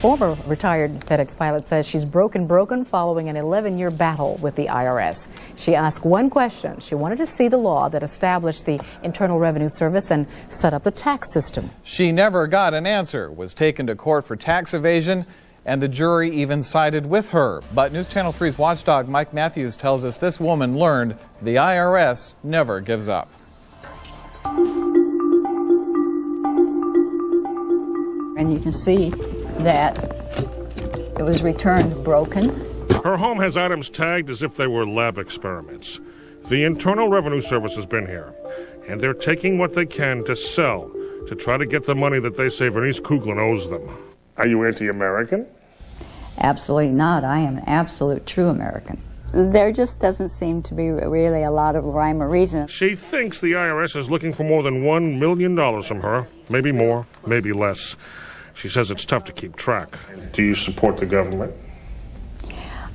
Former retired FedEx pilot says she's broken following an 11-year battle with the IRS. She asked one question. She wanted to see the law that established the Internal Revenue Service and set up the tax system. She never got an answer, was taken to court for tax evasion, and the jury even sided with her. But News Channel 3's watchdog Mike Matthews tells us this woman learned the IRS never gives up. And you can see that it was returned broken. Her home has items tagged as if they were lab experiments. The Internal Revenue Service has been here, and they're taking what they can to sell to try to get the money that they say Vernice Kuglin owes them. Are you anti-American? Absolutely not. I am an absolute true American. There just doesn't seem to be really a lot of rhyme or reason. She thinks the IRS is looking for more than $1 million from her. Maybe more, maybe less. She says it's tough to keep track. Do you support the government?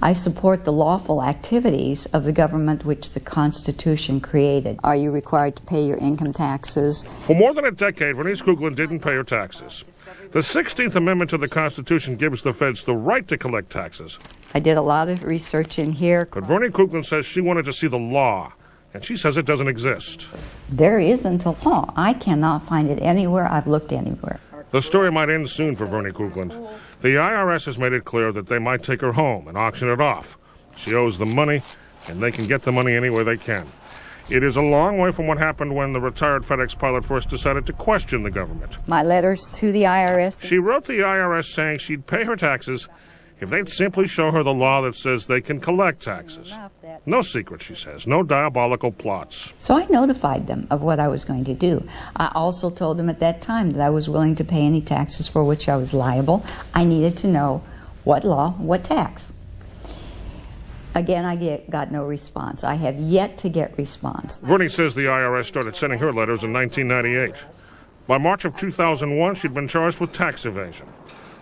I support the lawful activities of the government which the Constitution created. Are you required to pay your income taxes? For more than a decade, Vernice Kuglin didn't pay her taxes. The 16th Amendment to the Constitution gives the feds the right to collect taxes. I did a lot of research in here. But Vernice Kuglin says she wanted to see the law, and she says it doesn't exist. There isn't a law. I cannot find it anywhere. I've looked anywhere. The story might end soon for Vernice Kuglin. The IRS has made it clear that they might take her home and auction it off. She owes them money, and they can get the money any way they can. It is a long way from what happened when the retired FedEx pilot first decided to question the government. My letters to the IRS? She wrote the IRS saying she'd pay her taxes if they'd simply show her the law that says they can collect taxes. No secret, she says, no diabolical plots. So I notified them of what I was going to do. I also told them at that time that I was willing to pay any taxes for which I was liable. I needed to know what law, what tax. Again, I got no response. I have yet to get response. Vernice says the IRS started sending her letters in 1998. By March of 2001, she'd been charged with tax evasion.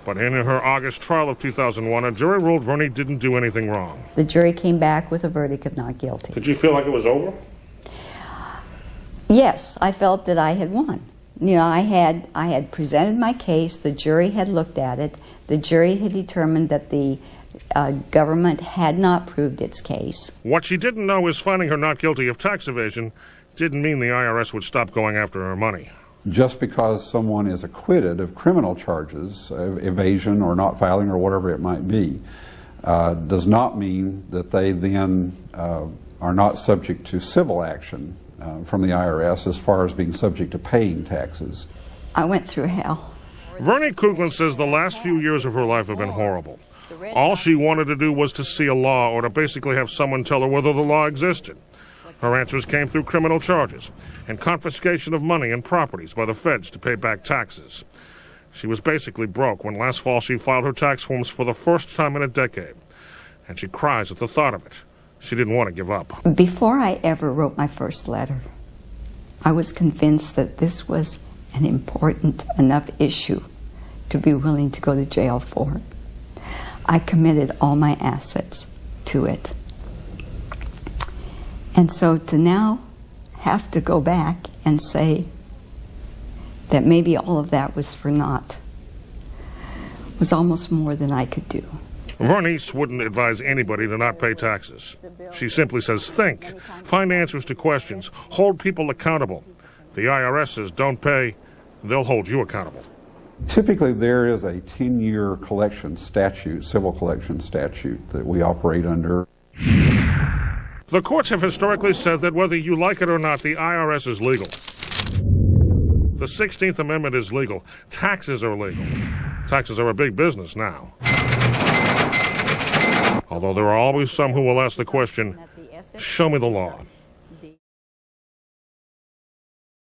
But in her August trial of 2001, a jury ruled Vernice didn't do anything wrong. The jury came back with a verdict of not guilty. Did you feel like it was over? Yes, I felt that I had won. You know, I had presented my case, the jury had looked at it, the jury had determined that the government had not proved its case. What she didn't know is finding her not guilty of tax evasion didn't mean the IRS would stop going after her money. Just because someone is acquitted of criminal charges, evasion or not filing or whatever it might be, does not mean that they then are not subject to civil action from the IRS as far as being subject to paying taxes. I went through hell. Vernice Kuglin says the last few years of her life have been horrible. All she wanted to do was to see a law or to basically have someone tell her whether the law existed. Her answers came through criminal charges and confiscation of money and properties by the feds to pay back taxes. She was basically broke when last fall she filed her tax forms for the first time in a decade, and she cries at the thought of it. She didn't want to give up. Before I ever wrote my first letter, I was convinced that this was an important enough issue to be willing to go to jail for. I committed all my assets to it. And so to now have to go back and say that maybe all of that was for naught was almost more than I could do. Vernice wouldn't advise anybody to not pay taxes. She simply says, think, find answers to questions, hold people accountable. The IRS says, don't pay, they'll hold you accountable. Typically there is a 10-year collection statute, civil collection statute that we operate under. The courts have historically said that whether you like it or not, the IRS is legal. The 16th Amendment is legal. Taxes are legal. Taxes are a big business now. Although there are always some who will ask the question, show me the law.